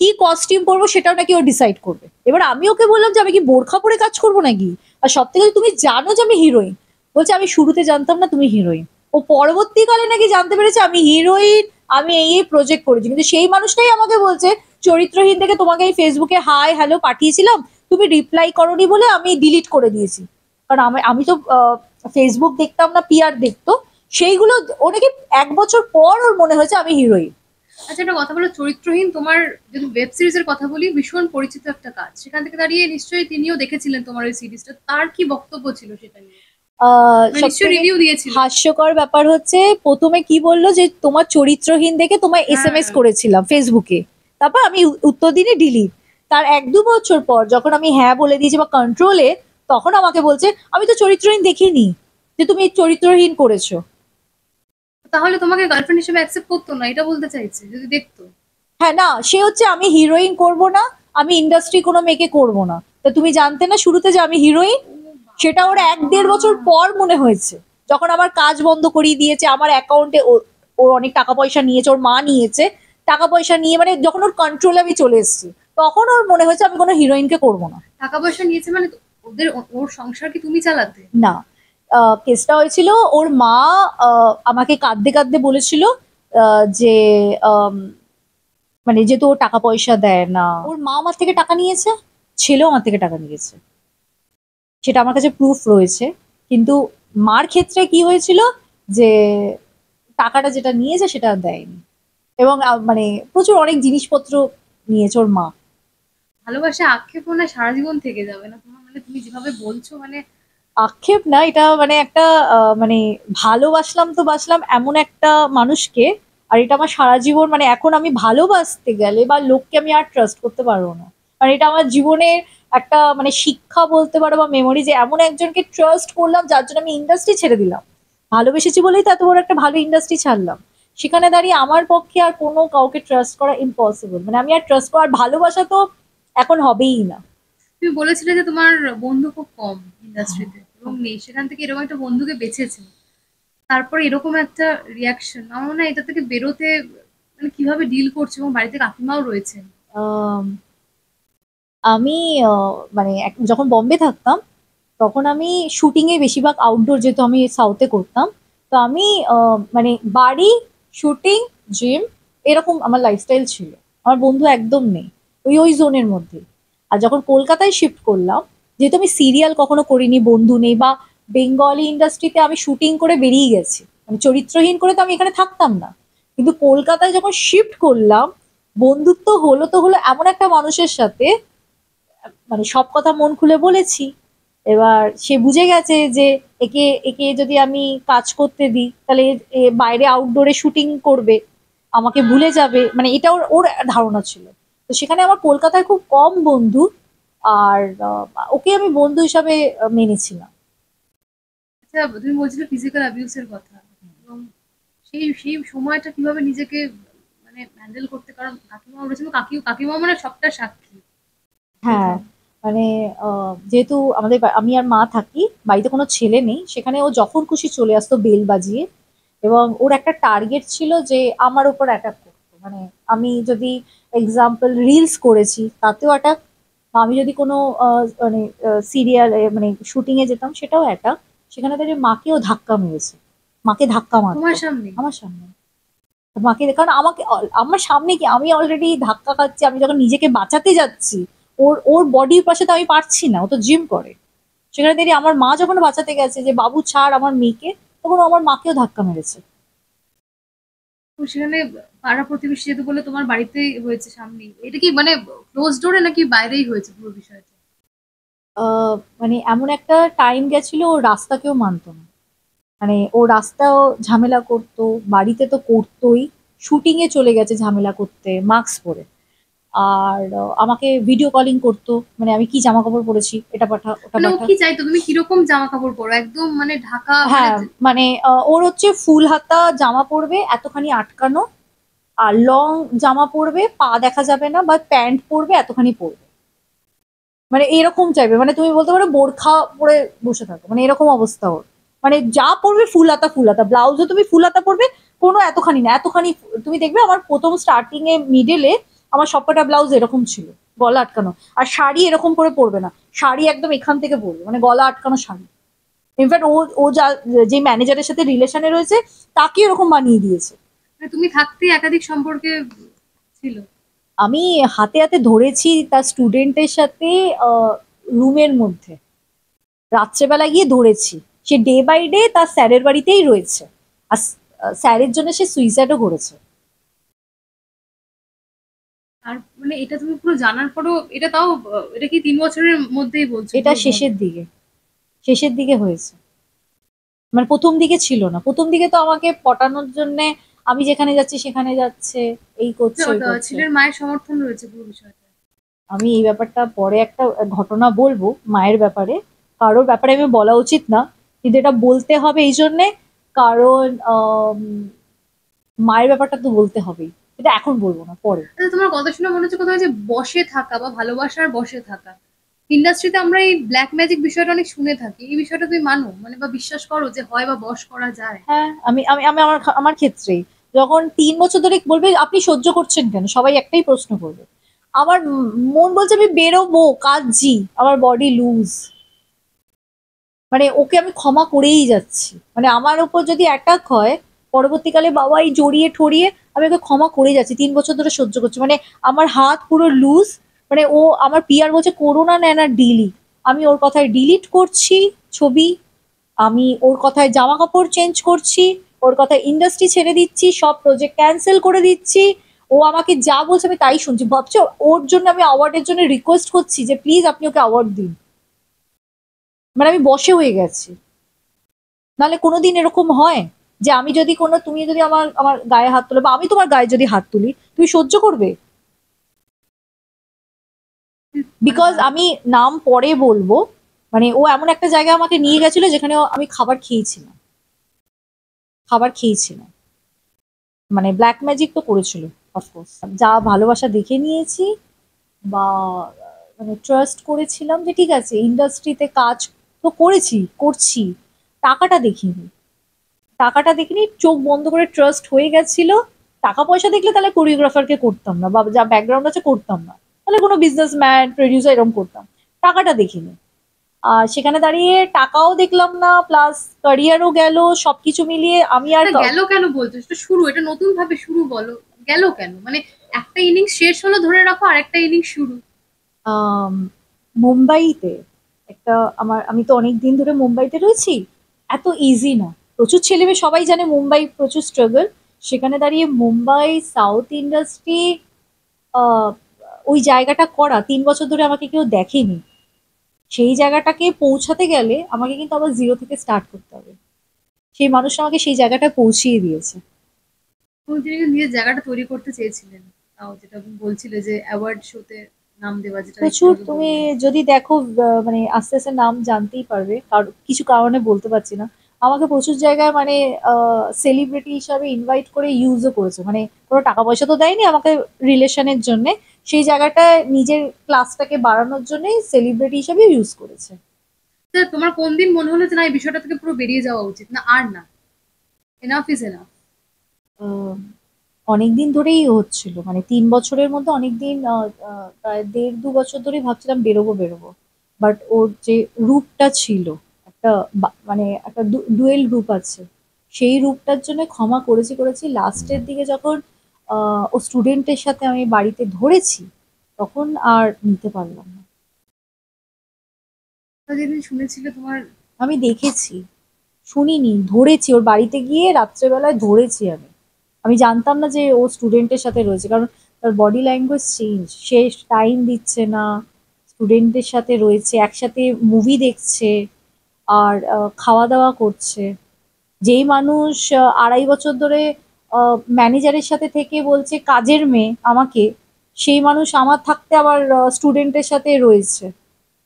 Speaker 1: কি কস্টিউম পরবো সেটাও নাকি ও ডিসাইড করবে। এবার আমি ওকে বললাম যে আমি কি বোরখা পরে কাজ করবো নাকি, আর সব থেকে তুমি জানো যে আমি হিরোইন। বলছে আমি শুরুতে জানতাম না তুমি হিরোইন। ও পরবর্তীকালে নাকি জানতে পেরেছে আমি হিরোইন, আমি এই প্রজেক্ট করেছি, কিন্তু সেই মানুষটাই আমাকে বলছে চরিত্রহীন থেকে তোমাকে এই ফেসবুকে হাই হ্যালো পাঠিয়েছিলাম, তুমি রিপ্লাই করোনি বলে আমি ডিলিট করে দিয়েছি। কারণ আমি আমি তো ফেসবুক দেখতাম না, পিআর দেখতো, সেইগুলো ও নাকি 1 বছর পর ওর মনে হয়েছে আমি হিরোইন।
Speaker 2: আচ্ছা, একটা কথা বলো, চরিত্রহীন তোমার যদি ওয়েব সিরিজের কথা বলি, ভীষণ পরিচিত একটা কাজ। সেখান থেকে দাঁড়িয়ে নিশ্চয়ই তিনিও দেখেছিলেন তোমার ওই সিরিজটা, তার কি বক্তব্য ছিল সেটা নিয়ে? মানে
Speaker 1: সব
Speaker 2: নিশ্চয়ই
Speaker 1: থেকে
Speaker 2: রিভিউ দিয়েছিল।
Speaker 1: হাস্যকর ব্যাপার হচ্ছে প্রথমে কি বললো যে তোমার চরিত্রহীন দেখে তোমায়
Speaker 2: হ্যাঁ,
Speaker 1: এসএমএস করেছিলাম ফেসবুকে, তারপর আমি উত্তর দিনে ডিলিট। তার 1-2 বছর পর যখন আমি হ্যাঁ বলে দিয়েছি বা কন্ট্রোলে, তখন আমাকে বলছে আমি তো চরিত্রহীন দেখিনি, যে তুমি চরিত্রহীন করেছো।
Speaker 2: তাহলে তোমাকে গার্লফ্রেন্ড হিসেবে অ্যাকসেপ্ট করতো না, এটা বলতে চাইছে যদি দেখতো?
Speaker 1: হ্যাঁ, না সে হচ্ছে আমি হিরোইন করব না, আমি ইন্ডাস্ট্রি কোনো মেয়েকে করব না। তা তুমি জানতে না শুরুতে যে আমি হিরোইন? সেটা ওর 1-1.5 বছর পর মনে হয়েছে, যখন আমার কাজ বন্ধ করিয়ে দিয়েছে, আমার অ্যাকাউন্টে ওর অনেক টাকা পয়সা নিয়েছে, ওর মা নিয়েছে টাকা পয়সা নিয়ে, মানে যখন ওর কন্ট্রোলে আমি চলে এসেছি, তখন ওর মনে হয়েছে আমি কোনো হিরোইনকে করব না।
Speaker 2: টাকা পয়সা নিয়েছে মানে ওর সংসার কি তুমি চালাতে?
Speaker 1: না, কেসটা হয়েছিল ওর মা আমাকে কাঁদতে কাঁদতে বলেছিল যে আম, মানে যেহেতু ও টাকা পয়সা দেয় না, ওর মা আমার থেকে টাকা নিয়েছে, ছেলেও আমার থেকে টাকা নিয়েছে, সেটা আমার কাছে প্রুফ রয়েছে। কিন্তু মার ক্ষেত্রে কি হয়েছিল যে টাকাটা যেটা নিয়েছে সেটা দেয়নি, এবং মানে প্রচুর অনেক জিনিসপত্র নিয়েছে ওর মা।
Speaker 2: ভালোবাসা আক্ষেপ মনে হয় সারা জীবন থেকে যাবে না তোমার, মানে তুমি যেভাবে বলছো, মানে
Speaker 1: আক্ষেপ না, এটা মানে একটা মানে ভালোবাসলাম তো বাসলাম এমন একটা মানুষকে, আর এটা আমার সারা জীবন, মানে এখন আমি ভালোবাসতে গেলে বা লোককে আমি আর ট্রাস্ট করতে পারবো না। মানে এটা আমার জীবনের একটা মানে শিক্ষা বলতে পারো বা মেমোরি, যে এমন একজনকে ট্রাস্ট করলাম যার জন্য আমি ইন্ডাস্ট্রি ছেড়ে দিলাম। ভালোবেসেছি বলেই তো এত বড় একটা ভালো ইন্ডাস্ট্রি ছাড়লাম। সেখানে দাঁড়িয়ে আমার পক্ষে আর কোনো কাউকে ট্রাস্ট করা ইম্পসিবল, মানে আমি আর ট্রাস্ট করা, আর ভালোবাসা তো এখন হবেই না।
Speaker 2: তুমি বলেছিলে যে তোমার বন্ধু খুব কম ইন্ডাস্ট্রিতে এবং নেই, সেখান থেকে এরকম একটা বন্ধুকে বেছেছে, তারপরে এরকম একটা রিয়াকশন, আমার মনে হয় এটা থেকে বেরোতে মানে কিভাবে ডিল করছে, এবং বাড়িতে কাকিমাও রয়েছেন।
Speaker 1: আম, আমি মানে যখন বম্বে থাকতাম, তখন আমি শুটিং এ বেশিরভাগ আউটডোর, যেহেতু আমি সাউথে করতাম, তো আমি মানে বাড়ি, শুটিং, জিম, এরকম আমার লাইফস্টাইল ছিল। আমার বন্ধু একদম নেই, ওই ওই জোনের মধ্যে। আর যখন কলকাতায় শিফট করলাম, যেহেতু আমি সিরিয়াল কখনো করিনি, বন্ধু নেই, বা বেঙ্গলি ইন্ডাস্ট্রিতে আমি শুটিং করে বেরিয়ে গেছি, মানে চরিত্রহীন করে তো আমি এখানে থাকতাম না। কিন্তু কলকাতায় যখন শিফট করলাম, বন্ধুত্ব হলো তো হলো এমন একটা মানুষের সাথে, মানে সব কথা মন খুলে বলেছি। এবার সে বুঝে গেছে যে একে একে যদি আমি কাজ করতে দিই, তাহলে এ বাইরে আউটডোরে শুটিং করবে, আমাকে ভুলে যাবে, মানে এটা ওর ওর ধারণা ছিল। তো সেখানে আমার কলকাতায় খুব কম বন্ধু, আর ওকে আমি বন্ধু হিসাবে মেনেছিলাম।
Speaker 2: আচ্ছা, তুমি বলছিলে ফিজিক্যাল অ্যাবিউসের কথা, এবং সেই সেই সময়টা কিভাবে নিজেকে মানে হ্যান্ডেল করতে, কারণ কাকিমা রয়েছে, এবং কাকিমা মানে সবটা সাক্ষী
Speaker 1: হ্যাঁ,
Speaker 2: প্রথম।
Speaker 1: মানে যেহেতু আমাদের আমি আর মা থাকি, বাড়িতে কোনো ছেলে নেই, সেখানে ও যখন খুশি চলে আসতো বেল বাজিয়ে। এবং ওর একটা টার্গেট ছিল যে আমার উপর অ্যাটাক করতো, মানে আমি যদি এক্সাম্পল রিলস করেছি তাতেও অ্যাটাক, বা আমি যদি কোনো মানে সিরিয়াল মানে শুটিং এ যেতাম সেটাও অ্যাটাক। সেখানে তাদের মাকেও ধাক্কা মেরেছে, মাকে ধাক্কা মারতো
Speaker 2: তোমার সামনে?
Speaker 1: আমার সামনে। মাকে, কারণ আমাকে আমার সামনে কি, আমি অলরেডি ধাক্কা খাচ্ছি, আমি যখন নিজেকে বাঁচাতে যাচ্ছি, ওর ওর বডির পাশে তো আমি পারছি না, ও তো জিম করে। সেখানে দাঁড়িয়ে আমার মা যখন বাঁচাতে গেছে যে বাবু ছাড় আমার মেয়েকে, তখন ও আমার মাকেও ধাক্কা মেরেছে।
Speaker 2: তো সেখানে পাড়া প্রতিবেশী যেহেতু বলে তোমার বাড়িতেই হয়েছে সামনেই, এটা কি মানে ক্লোজ ডোরে নাকি বাইরেই হয়েছে পুরো বিষয়টা?
Speaker 1: মানে এমন একটা টাইম গেছিল ও রাস্তাকেও মানতো না, মানে ও রাস্তাও ঝামেলা করতো, বাড়িতে তো করতোই, শুটিং এ চলে গেছে ঝামেলা করতে মাস্ক পরে। আর আমাকে ভিডিও কলিং করতো, মানে আমি কি জামা কাপড় পরেছি, এটা পাঠা ওটা
Speaker 2: মানে ও
Speaker 1: পাঠা।
Speaker 2: কি চাইতো, তুমি কিরকম জামা কাপড় পরো, একদম মানে ঢাকা মানে
Speaker 1: হ্যাঁ, মানে ওর হচ্ছে ফুল হাতা জামা পরবে এতখানি আটকানো, আর লং জামা পরবে পা দেখা যাবে না, বা প্যান্ট পরবে এতখানি পরবে, মানে এরকম চাইবে, মানে তুমি বলতে পারো বোরখা পরে বসে থাকো, মানে এরকম অবস্থা ওর। মানে যা পরবে ফুল হাতা, ফুল হাতা ব্লাউজও তুমি ফুল হাতা পরবে, কোনো এতখানি না, এতখানি তুমি দেখবে আমার প্রথম স্টার্টিং এ মিডলে আমার সবকটা ব্লাউজ এরকম ছিল, গলা আটকানো। আর শাড়ি এরকম করে পরবে না, শাড়ি একদম এখান থেকে পরবে, মানে গলা আটকানো শাড়ি। ইনফ্যাক্ট ও ও যা যে ম্যানেজারের সাথে রিলেশনে রয়েছে তাকে এরকম বানিয়ে দিয়েছে।
Speaker 2: মানে তুমি থাকতেই একাধিক সম্পর্কে ছিল?
Speaker 1: আমি হাতে হাতে ধরেছি তার স্টুডেন্টের সাথে রুমের মধ্যে, রাত্রেবেলা গিয়ে ধরেছি। সে ডে বাই ডে তার স্যারের বাড়িতেই রয়েছে, আর স্যারের জন্য সে সুইসাইডও করেছে।
Speaker 2: আর মানে এটা তুমি পুরো জানার পরও এটা তাও এটা কি 3 বছরের মধ্যেই বলছো
Speaker 1: এটা
Speaker 2: পুরো
Speaker 1: শেষের দিকে হয়েছে, মানে প্রথম দিকে ছিল না। প্রথম দিকে তো আমাকে পটানোর জন্য আমি যেখানে যাচ্ছি সেখানে যাচ্ছে, এই করছে ওই করছে।
Speaker 2: ছেলের মায়ের সমর্থন রয়েছে পুরো বিষয়টা?
Speaker 1: আমি এই ব্যাপারটা পরে একটা ঘটনা বলবো মায়ের ব্যাপারে, কারোর ব্যাপারে আমি বলা উচিত না, কিন্তু এটা বলতে হবে এই জন্যে কারণ মায়ের ব্যাপারটা তো বলতে হবেই। এটা এখন বলবো না, পরে।
Speaker 2: আচ্ছা, তোমার কথা শুনে মনে হচ্ছে কোথাও যে বসে থাকা বা ভালোবাসার বসে থাকা, ইন্ডাস্ট্রিতে আমরা এই ব্ল্যাক ম্যাজিক বিষয়টা অনেক শুনে থাকি, এই বিষয়টা তুমি মানো মানে বা বিশ্বাস করো যে হয় বা বশ করা যায়?
Speaker 1: হ্যাঁ, আমি আমি আমি আমার আমার ক্ষেত্রেই যখন 3 বছর ধরে বলবে আপনি সহ্য করছেন কেন, সবাই একটাই প্রশ্ন করবে। আমার মন বলছে আমি বেরোবো, কাঁদছি, আমার বডি লুজ, মানে ওকে আমি ক্ষমা করেই যাচ্ছি। মানে আমার উপর যদি অ্যাটাক হয় পরবর্তীকালে বাবা এই জড়িয়ে ঠড়িয়ে আমি ওকে ক্ষমা করে যাচ্ছি, 3 বছর ধরে সহ্য করছি। মানে আমার হাত পুরো লুজ, মানে ও আমার পিয়ার বলছে করো না নেয় না ডিলিট, আমি ওর কথায় ডিলিট করছি ছবি, আমি ওর কথায় জামা কাপড় চেঞ্জ করছি, ওর কথায় ইন্ডাস্ট্রি ছেড়ে দিচ্ছি, সব প্রজেক্ট ক্যান্সেল করে দিচ্ছি। ও আমাকে যা বলছে আমি তাই শুনছি, ভাবছো ওর জন্য আমি অ্যাওয়ার্ডের জন্য রিকোয়েস্ট করছি যে প্লিজ আপনি ওকে অ্যাওয়ার্ড দিন। মানে আমি বশে হয়ে গেছি। নাহলে কোনোদিন এরকম হয় যে আমি যদি তুমি যদি আমার আমার গায়ে হাত তোলো বা আমি তোমার গায়ে যদি হাত তুলি তুমি সহ্য করবে? বিকজ আমি নাম পরে বলবো, মানে ও এমন একটা জায়গায় আমাকে নিয়ে গেছিল যেখানে আমি খাবার খেয়েছিলাম, মানে ব্ল্যাক ম্যাজিক তো করেছিল অফকোর্স। যা ভালোবাসা দেখে নিয়েছি বা মানে ট্রাস্ট করেছিলাম যে ঠিক আছে ইন্ডাস্ট্রিতে কাজ তো করছি, টাকাটা দেখিনি। চোখ বন্ধ করে ট্রাস্ট হয়ে গেছিল। টাকা পয়সা দেখলে তাহলে কোরিওগ্রাফারকে করতাম না, বা যা ব্যাকগ্রাউন্ড আছে করতাম না, তাহলে কোনো বিজনেসম্যান প্রডিউসার এরকম করতাম। টাকাটা দেখিনি, আর সেখানে দাঁড়িয়ে টাকাও দেখলাম না, প্লাস ক্যারিয়ারও গেল, সবকিছু মিলিয়ে আমি আর
Speaker 2: না, গেল কেন বলছো? এটা শুরু, এটা নতুন ভাবে শুরু বলো। গেল কেন মানে একটা ইনিংস শেষ হলো ধরে রাখো, আর একটা ইনিংস শুরু।
Speaker 1: আম, মুম্বাইতে একটা আমি তো অনেক দিন ধরে মুম্বাইতে রয়েছি, এত ইজি না। প্রচুর ছেলেমেয়ে সবাই জানে মুম্বাই প্রচুর স্ট্রাগল। সেখানে দাঁড়িয়ে মুম্বাই সাউথ ইন্ডাস্ট্রি ওই জায়গাটা করা 3 বছর ধরে আমাকে কেউ দেখেনি। সেই জায়গাটাকে পৌঁছাতে গেলে আমাকে কিন্তু আবার জিরো থেকে স্টার্ট করতে হবে। সেই মানুষ আমাকে সেই জায়গাটা পৌঁছিয়ে দিয়েছে।
Speaker 2: এবং তিনি কিন্তু নিজের জায়গাটা তৈরি করতে চেয়েছিলেন, তাও যেটা তুমি বলছিলে যে অ্যাওয়ার্ড শোতে নাম দেওয়া, যেটা একটু
Speaker 1: প্রচুর,
Speaker 2: আগে
Speaker 1: তুমি
Speaker 2: বললে।
Speaker 1: যদি দেখো মানে আস্তে আস্তে নাম জানতেই পারবে, কারণ কিছু কারণে বলতে পারছি না। আমাকে প্রচুর জায়গায় মানে সেলিব্রিটি হিসাবে ইনভাইট করে ইউজও করেছে, মানে কোনো টাকা পয়সা তো দেয়নি আমাকে রিলেশনের জন্য, সেই জায়গাটায় নিজের ক্লাসটাকে বাড়ানোর জন্যই সেলিব্রিটি হিসাবে ইউজ করেছে।
Speaker 2: তা তোমার কোন দিন মনে হলো যে না এই বিষয়টা থেকে পুরো বেরিয়ে যাওয়া উচিত, না আর না, এনাফ ইজ এনাফ?
Speaker 1: আহ, অনেকদিন ধরেই হচ্ছিল, মানে 3 বছরের মধ্যে অনেকদিন, প্রায় 1.5-2 বছর ধরেই ভাবছিলাম বেরোবো বেরোবো। বাট ওর যে রূপটা ছিল একটা মানে একটা ডুয়েল রূপ আছে, সেই রূপটার জন্য ক্ষমা করেছি লাস্টের দিকে যখন ও স্টুডেন্টের সাথে আমি বাড়িতে ধরেছি তখন আর নিতে পারলাম না।
Speaker 2: যেদিন শুনেছিলে তোমার।
Speaker 1: আমি দেখেছি, শুনিনি, ধরেছি ওর বাড়িতে গিয়ে রাত্রেবেলায় ধরেছি আমি। আমি জানতাম না যে ও স্টুডেন্টের সাথে রয়েছে, কারণ তার বডি ল্যাঙ্গুয়েজ চেঞ্জ, সে টাইম দিচ্ছে না, স্টুডেন্টদের সাথে রয়েছে, একসাথে মুভি দেখছে, আর খাওয়া দাওয়া করছে। যেই মানুষ 2.5 বছর ধরে ম্যানেজারের সাথে থেকে বলছে কাজের মেয়ে আমাকে, সেই মানুষ আমার থাকতে আবার স্টুডেন্টের সাথে রয়েছে,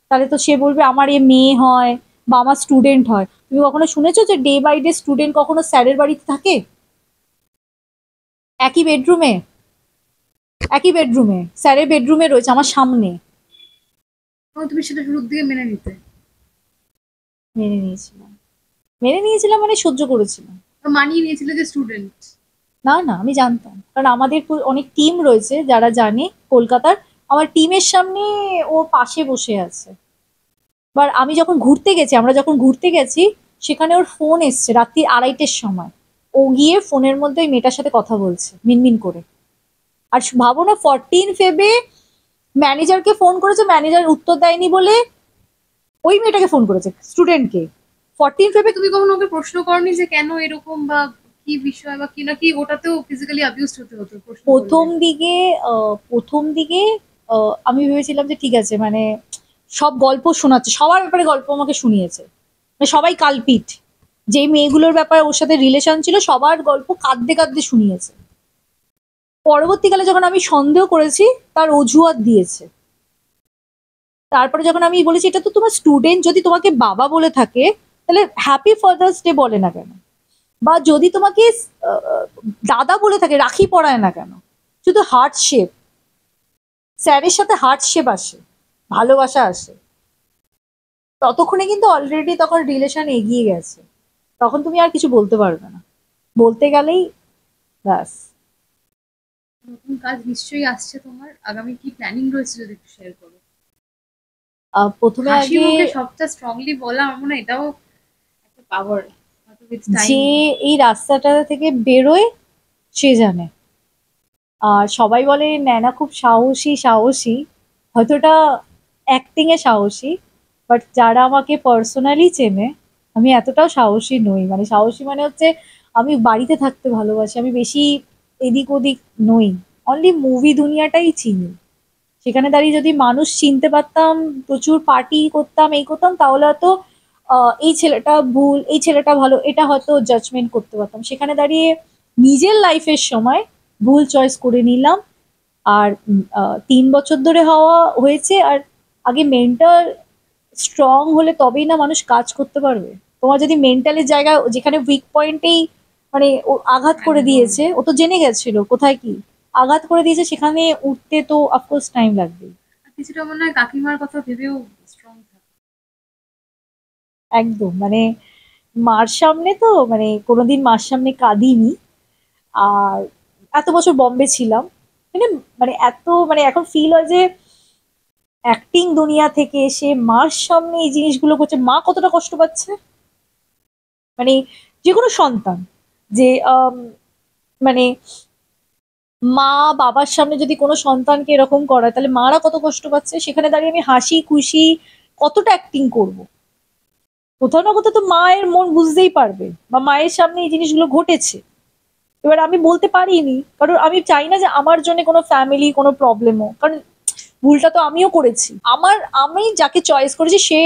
Speaker 1: তাহলে তো সে বলবে আমার এ মেয়ে হয় বা আমার স্টুডেন্ট হয়। তুমি কখনো শুনেছো যে ডে বাই ডে স্টুডেন্ট কখনো স্যারের বাড়িতে থাকে? একই বেডরুমে, স্যারের বেডরুমে রয়েছে আমার সামনে।
Speaker 2: এবং তুমি সেটা শুরুর দিকে মেনে নিতে?
Speaker 1: মেনে নিয়েছিলাম, মানে সহ্য করেছিলাম।
Speaker 2: বা মানিয়ে নিয়েছিলে যে স্টুডেন্ট?
Speaker 1: না না, আমি জানতাম, কারণ আমাদের অনেক টিম রয়েছে যারা জানে কলকাতার, আমার টিমের সামনে ও পাশে বসে আছে। এবার আমরা যখন ঘুরতে গেছি সেখানে ওর ফোন এসছে রাত্রি 2:30-এর সময়, ও গিয়ে ফোনের মধ্যে ওই মেয়েটার সাথে কথা বলছে মিনমিন করে। আর ভাবো না, 14 ফেব্রুয়ারি ম্যানেজারকে ফোন করেছে, ম্যানেজার উত্তর দেয়নি বলে ওই মেয়েটাকে ফোন করেছে, স্টুডেন্টকে। 14 ফেব্রুয়ারি।
Speaker 2: তুমি কখনো ওকে প্রশ্ন করনি যে কেন এরকম বা কি কি বিষয় বা কি নাকি ওটাতেও ফিজিক্যালি অ্যাবিউজড হতে হতো প্রশ্ন
Speaker 1: প্রথম
Speaker 2: করলে?
Speaker 1: দিকে প্রথম দিকে আমি ভেবেছিলাম যে ঠিক আছে, মানে সব গল্প শোনাচ্ছে, সবার ব্যাপারে গল্প আমাকে শুনিয়েছে, মানে সবাই কালপিট, যেই মেয়েগুলোর ব্যাপারে ওর সাথে রিলেশন ছিল সবার গল্প কাঁদতে কাঁদতে শুনিয়েছে। পরবর্তীকালে যখন আমি সন্দেহ করেছি, তার অজুহাত দিয়েছে। তারপরে যখন আমি বলেছি এটা তো তোমার স্টুডেন্ট, যদি তোমাকে বাবা বলে থাকে তাহলে হ্যাপি ফাদার্স ডে বলে না কেন, বা যদি তোমাকে আহ, দাদা বলে থাকে রাখি পরায় না কেন, শুধু হার্ট শেপ, স্যারের সাথে হার্ট শেপ আসে, ভালোবাসা আসে, ততক্ষণে কিন্তু অলরেডি তখন রিলেশন এগিয়ে গেছে, তখন তুমি আর কিছু বলতে পারবে না, বলতে গেলেই ব্যাস।
Speaker 2: নতুন কাজ নিশ্চয়ই আসছে তোমার, আগামী কি প্ল্যানিং রয়েছে যদি একটু শেয়ার করো?
Speaker 1: প্রথমে
Speaker 2: হাসি
Speaker 1: আগে
Speaker 2: মুখে সবটা স্ট্রংলি বলা আমার মনে হয় এটাও একটা পাওয়ার, হয়তো উইথ টাইম।
Speaker 1: যে এই রাস্তাটা থেকে বেরোয় সে জানে। আর সবাই বলে ন্যানা খুব সাহসী সাহসী, হয়তো এটা অ্যাক্টিং এ সাহসী, বাট যারা আমাকে পার্সোনালি চেনে আমি এতটাও সাহসী নই। মানে সাহসী মানে হচ্ছে আমি বাড়িতে থাকতে ভালোবাসি, আমি বেশি এদিক ওদিক নই, অনলি মুভি দুনিয়াটাই চিনি। সেখানে দাঁড়িয়ে যদি মানুষ চিনতে পারতাম, প্রচুর পার্টি করতাম, এই করতাম, তাহলে হয়তো এই ছেলেটা ভুল, এই ছেলেটা ভালো, এটা হয়তো জাজমেন্ট করতে পারতাম। সেখানে দাঁড়িয়ে নিজের লাইফের সময় ভুল চয়েস করে নিলাম। আর 3 বছর ধরে হওয়া হয়েছে। আর আগে মেন্টাল স্ট্রং হলে তবেই না মানুষ কাজ করতে পারবে। তোমার যদি মেন্টালের জায়গা যেখানে উইক পয়েন্টেই, মানে ও আঘাত করে
Speaker 2: একদম।
Speaker 1: দিয়েছে, ও তো জেনে গেছিল কোথায় কি আঘাত করে দিয়েছে, সেখানে উঠতে তো অফকোর্স টাইম লাগবে।
Speaker 2: আর কিছুটা মনে হয় কাকিমার কথা ভেবেও স্ট্রং থাকে।
Speaker 1: একদম, মানে মার সামনে তো, মানে কোনোদিন মার সামনে কাঁদিনি। আর এত বছর বম্বে ছিলাম, মানে মানে এত, মানে এখন ফিল হয় যে অ্যাক্টিং দুনিয়া থেকে এসে মার সামনে এই জিনিসগুলো করছে, মা কতটা কষ্ট পাচ্ছে। মানে যে কোনো সন্তান, যে মানে মা বাবার সামনে যদি কোনো সন্তানকে এরকম করায় তাহলে মারা কত কষ্ট পাচ্ছে। সেখানে দাঁড়িয়ে আমি হাসি খুশি কতটা অ্যাক্টিং করব, কোথাও না কোথাও তো মায়ের মন বুঝতেই পারবে, বা মায়ের সামনে এই জিনিসগুলো ঘটেছে। এবার আমি বলতে পারিনি, কারণ আমি চাই না যে আমার জন্য কোনো ফ্যামিলি কোনো প্রবলেম হোক, কারণ ভুলটা তো আমিও করেছি। আমি যাকে চয়েস করেছি সে,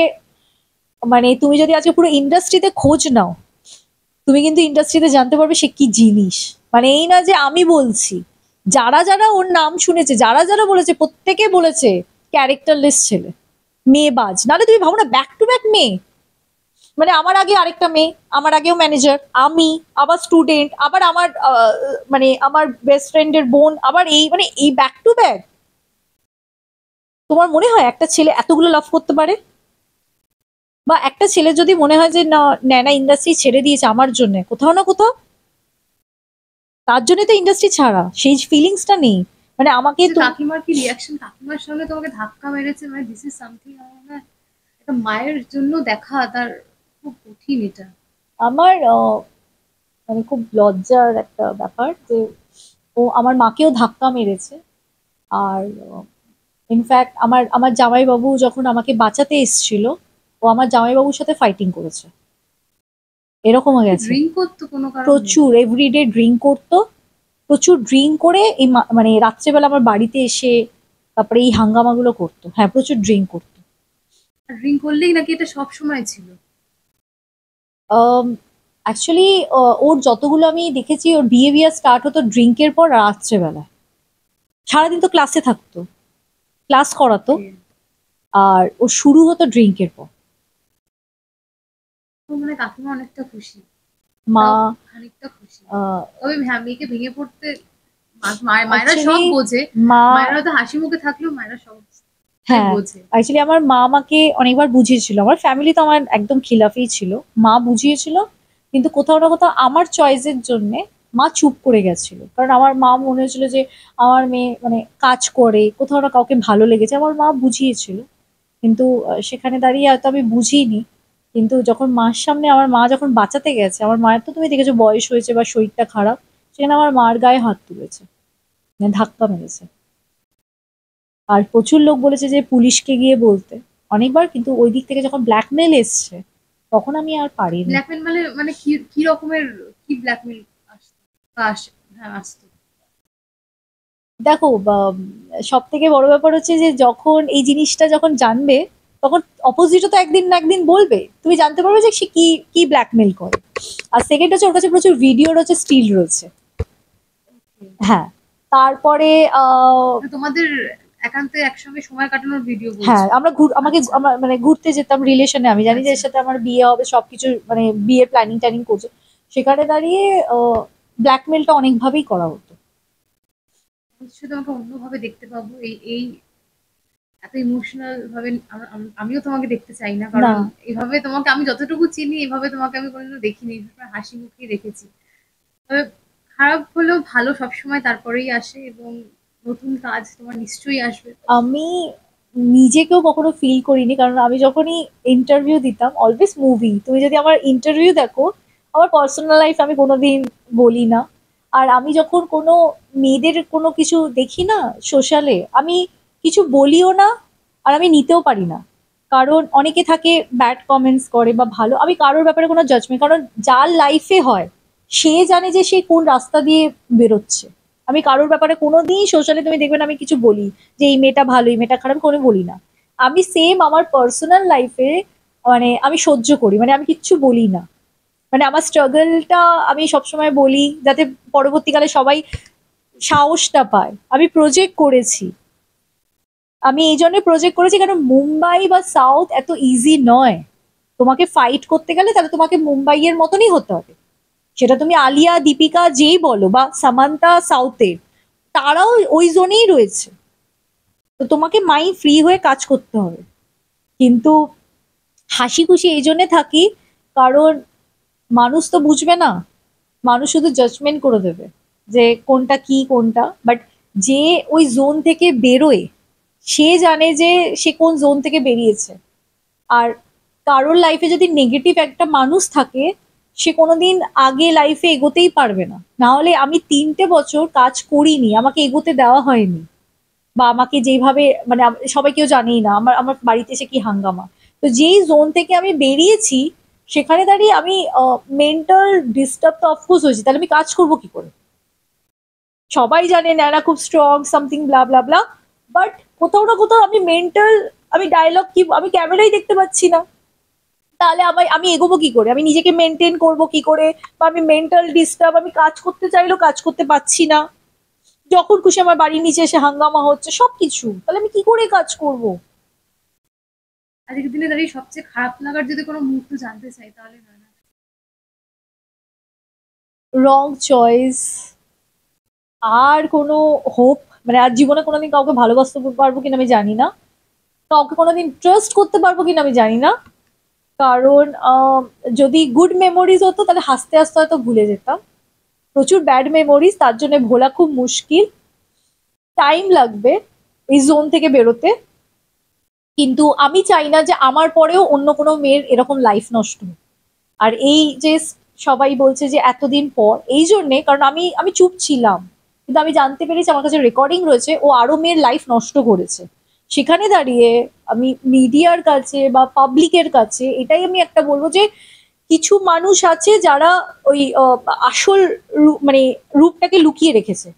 Speaker 1: মানে তুমি যদি আজকে পুরো ইন্ডাস্ট্রিতে খোঁজ নাও, তুমি কিন্তু ইন্ডাস্ট্রিতে জানতে পারবে সে কি জিনিস। মানে এই না যে আমি বলছি, যারা যারা ওর নাম শুনেছে, যারা যারা বলেছে, প্রত্যেকে বলেছে ক্যারেক্টারলেস ছেলে, মেয়েবাজ। নাহলে তুমি ভাবো না, ব্যাক টু ব্যাক মেয়ে, মানে আমার আগে আরেকটা মেয়ে, আমার আগেও ম্যানেজার, আমি আবার স্টুডেন্ট, আবার আমার মানে আমার বেস্ট ফ্রেন্ডের বোন, আবার এই, মানে এই ব্যাক টু ব্যাক। তোমার মনে হয় একটা ছেলে এতগুলো লাভ করতে পারে? বা একটা ছেলে যদি মনে হয় যে না, ন্যানা ইন্ডাস্ট্রি ছেড়ে দিয়েছে আমার জন্য, কোথাও না কোথাও তার জন্য তো ইন্ডাস্ট্রি ছাড়া, সেই ফিলিংসটা নেই। মানে আমাকে
Speaker 2: যে
Speaker 1: তো
Speaker 2: কাকিমার কি রিয়াকশন, কাকিমার সঙ্গে তোমাকে ধাক্কা মেরেছে, মানে দিস ইজ সামথিং আমার মনে হয় একটা মায়ের জন্য দেখা তার খুব কঠিন এটা।
Speaker 1: আমার মানে খুব লজ্জার একটা ব্যাপার যে ও আমার মাকেও ধাক্কা মেরেছে। আর ইনফ্যাক্ট আমার আমার জামাইবাবু যখন আমাকে বাঁচাতে এসেছিল, ও আমার জামাইবাবুর সাথে ফাইটিং করেছে, এরকমও
Speaker 2: কি
Speaker 1: গেছে।
Speaker 2: ড্রিঙ্ক করতো কোনো কারণে?
Speaker 1: প্রচুর এভরিডে ড্রিঙ্ক করতো, প্রচুর ড্রিঙ্ক করে এই মানে রাত্রেবেলা আমার বাড়িতে এসে তারপরে এই হাঙ্গামাগুলো করতো। হ্যাঁ, প্রচুর ড্রিঙ্ক করতো।
Speaker 2: আর ড্রিঙ্ক করলেই নাকি এটা সব সময় ছিল?
Speaker 1: অ্যাকচুয়ালি ওর যতগুলো আমি দেখেছি, ওর বিহেভিয়ার স্টার্ট হতো ড্রিঙ্কের পর রাত্রেবেলা। সারাদিন তো ক্লাসে থাকতো, ক্লাস করাতো, আর ও শুরু হতো ড্রিঙ্কের পর।
Speaker 2: তো মানে কাকিমা অনেকটা খুশি,
Speaker 1: মা
Speaker 2: তাও খানিকটা খুশি। তবে হ্যাঁ, মেয়েকে ভেঙে পড়তে মায়েরা
Speaker 1: অ্যাকচুয়ালি
Speaker 2: সব বোঝে।
Speaker 1: মা,
Speaker 2: মায়েরা হয়তো হাসি মুখে থাকলেও মায়েরা সব
Speaker 1: হ্যাঁ,
Speaker 2: বোঝে।
Speaker 1: অ্যাকচুয়ালি আমার মা আমাকে অনেকবার বুঝিয়েছিল, আমার ফ্যামিলি তো আমার একদম খিলাফই ছিল, মা বুঝিয়েছিল, কিন্তু কোথাও না কোথাও আমার চয়েসের জন্যে মা চুপ করে গেছিল। কারণ আমার মা মনে হয়েছিল যে আমার মেয়ে মানে কাজ করে, কোথাও না কাউকে ভালো লেগেছে, আমার মা বুঝিয়েছিল। কিন্তু সেখানে দাঁড়িয়ে হয়তো আমি বুঝিনি। কিন্তু যখন মার সামনে আমার মা যখন বাঁচাতে গেছে, আমার মায়ের তো তুমি দেখেছো বয়স হয়েছে বা শরীরটা খারাপ, সেখানে আমার মার গায়ে হাত তুলেছে, মানে ধাক্কা মেরেছে। আর প্রচুর লোক বলেছে যে পুলিশকে গিয়ে বলতে অনেকবার, কিন্তু ওই দিক থেকে যখন ব্ল্যাকমেল এসছে তখন আমি আর পারিনি।
Speaker 2: ব্ল্যাকমেল মানে মানে কি কি রকমের, কি ব্ল্যাকমেল আসে, হ্যাঁ আসতো।
Speaker 1: দেখো, সব থেকে বড় ব্যাপার হচ্ছে যে যখন এই জিনিসটা যখন জানবে, তখন অপোজিটও তো একদিন না একদিন বলবে, তুমি জানতে পারবে যে সে কি কি ব্ল্যাকমেল করে। আর সেকেন্ড হচ্ছে ওর কাছে প্রচুর ভিডিও রয়েছে, স্টিল রয়েছে। হ্যাঁ, তারপরে
Speaker 2: মানে তোমাদের একান্তে একসঙ্গে সময় কাটানোর ভিডিও
Speaker 1: হ্যাঁ,
Speaker 2: বলছো?
Speaker 1: আমরা আমাকে
Speaker 2: আচ্ছা।
Speaker 1: আমার মানে ঘুরতে যেতাম রিলেশনে, আমি জানি যে
Speaker 2: আচ্ছা।
Speaker 1: এর সাথে আমার বিয়ে হবে, সবকিছু মানে বিয়ের প্ল্যানিং ট্যানিং করছে। সেখানে দাঁড়িয়ে ব্ল্যাকমেলটা অনেকভাবেই করা হতো।
Speaker 2: নিশ্চয়ই তোমাকে অন্যভাবে দেখতে পাবো, এই এই এত ইমোশনাল ভাবে আমিও তোমাকে দেখতে চাই না,
Speaker 1: না,
Speaker 2: কারণ এভাবে তোমাকে আমি যতটুকু চিনি এভাবে তোমাকে আমি কোনোদিনও দেখিনি, সবসময় হাসি মুখেই দেখেছি। তবে খারাপ হলেও ভালো সবসময় তারপরেই আসে, এবং নতুন কাজ তোমার নিশ্চয়ই আসবে।
Speaker 1: আমি নিজেকেও কখনো ফিল করিনি, কারণ আমি যখনই ইন্টারভিউ দিতাম অলওয়েজ মুভি, তুমি যদি আমার ইন্টারভিউ দেখো, আমার পার্সোনাল লাইফ আমি কোনোদিন বলি না। আর আমি যখন কোনো মেয়েদের কোনো কিছু দেখি না সোশ্যালে, আমি কিছু বলিও না, আর আমি নিতেও পারি না। কারণ অনেকে থাকে ব্যাড কমেন্টস করে বা ভালো, আমি কারোর ব্যাপারে কোনো জাজমেন্ট, কারণ যার লাইফে হয় সে জানে যে সে কোন রাস্তা দিয়ে বেরোচ্ছে। আমি কারোর ব্যাপারে কোনোদিন সোশ্যালে তুমি দেখবে না আমি কিছু বলি যে এই মেয়েটা ভালো, এই মেয়েটা খারাপ, কোনো বলি না। আমি সেম আমার পার্সোনাল লাইফে মানে আমি সহ্য করি, মানে আমি কিচ্ছু বলি না। মানে আমার স্ট্রাগলটা আমি সবসময় বলি, যাতে পরবর্তীকালে সবাই সাহসটা পায়। আমি প্রজেক্ট করেছি, আমি এই জন্য প্রজেক্ট করেছি কারণ মুম্বাই বা সাউথ এত ইজি নয়। তোমাকে ফাইট করতে গেলে তাহলে তোমাকে মুম্বাইয়ের মতনই হতে হবে। সেটা তুমি আলিয়া, দীপিকা যেই বলো, বা সামান্তা সাউথের, তারাও ওই জোনেই রয়েছে। তো তোমাকে মাইন্ড ফ্রি হয়ে কাজ করতে হবে। কিন্তু হাসি খুশি এই জন্যে থাকি, কারণ মানুষ তো বুঝবে না, মানুষ শুধু জাজমেন্ট করে দেবে যে কোনটা কি কোনটা। বাট যে ওই জোন থেকে বেরোয়, সে জানে যে সে কোন জোন থেকে বেরিয়েছে। আর কারোর লাইফে যদি নেগেটিভ একটা মানুষ থাকে, সে কোনোদিন আগে লাইফে এগোতেই পারবে না। না হলে আমি 3টে বছর কাজ করিনি, আমাকে এগোতে দেওয়া হয়নি, বা আমাকে যেভাবে মানে সবাই কেউ জানেই না আমার আমার বাড়িতে এসে কি হাঙ্গামা। তো যেই জোন থেকে আমি বেরিয়েছি, সেখানে দাঁড়িয়ে আমি মেন্টাল ডিস্টার্ব তো অফকোর্স হয়েছি, তাহলে আমি কাজ করবো কি করে। সবাই জানে ন্যানা খুব strong something blah blah blah, but কোথাও না কোথাও আমি মেন্টাল, আমি ডায়লগ কি, আমি ক্যামেরাই দেখতে পাচ্ছি না। তাহলে আমি এগোবো কি করে, আমি নিজেকে মেনটেন করবো কি করে, বা আমি মেন্টাল ডিস্টার্ব, আমি কাজ করতে চাইলেও কাজ করতে পারছি না। যখন খুশি আমার বাড়ির নিচে এসে হাঙ্গামা হচ্ছে সবকিছু, তাহলে আমি কি করে কাজ করব।
Speaker 2: আজকের দিনে দাঁড়িয়ে সবচেয়ে খারাপ লাগার যদি কোনো মুহূর্ত জানতে চাই তাহলে না না।
Speaker 1: রং চয়েস। আর কোনো হোপ, মানে আর জীবনে কোনোদিন কাউকে ভালোবাসতে পারবো কিনা আমি জানি না, কাউকে কোনোদিন ট্রাস্ট করতে পারবো কিনা আমি জানি না। কারণ যদি গুড মেমোরিজ হতো তাহলে হাসতে হাসতে হয়তো ভুলে যেতাম। প্রচুর ব্যাড মেমোরিজ, তার জন্য ভোলা খুব মুশকিল, টাইম লাগবে এই জোন থেকে বেরোতে। কিন্তু আমি চাই না যে আমার পরেও অন্য কোনো মেয়ের এরকম লাইফ নষ্ট হোক। আর এই যে সবাই বলছে যে এতদিন পর, এই জন্যে কারণ আমি আমি চুপ ছিলাম, কিন্তু আমি জানতে পেরেছি আমার কাছে রেকর্ডিং রয়েছে, ও আরো মেয়ের লাইফ নষ্ট করেছে। সেখানে দাঁড়িয়ে আমি মিডিয়ার কাছে বা পাবলিকের কাছে এটাই আমি একটা বলবো যে কিছু মানুষ আছে যারা ওই আসল মানে রূপটাকে লুকিয়ে রেখেছে,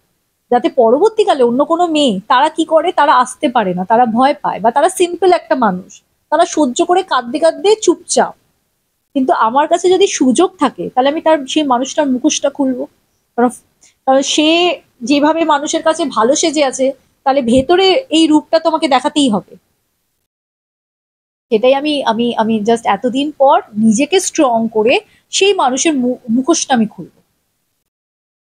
Speaker 1: যাতে পরবর্তীকালে অন্য কোনো মেয়ে তারা কি করে, তারা আসতে পারে না, তারা ভয় পায়, বা তারা সিম্পল একটা মানুষ, তারা সহ্য করে কাঁদতে কাঁদতে চুপচাপ। কিন্তু আমার কাছে যদি সুযোগ থাকে তাহলে আমি তার সেই মানুষটার মুখোশটা খুলবো। কারণ কারণ সে যেভাবে মানুষের কাছে ভালো সেজে আছে, তাহলে ভেতরে এই রূপটা তোমাকে দেখাতেই হবে। সেটাই আমি আমি আমি জাস্ট এতদিন পর নিজেকে স্ট্রং করে সেই মানুষের মুখোশটা আমি খুলবো।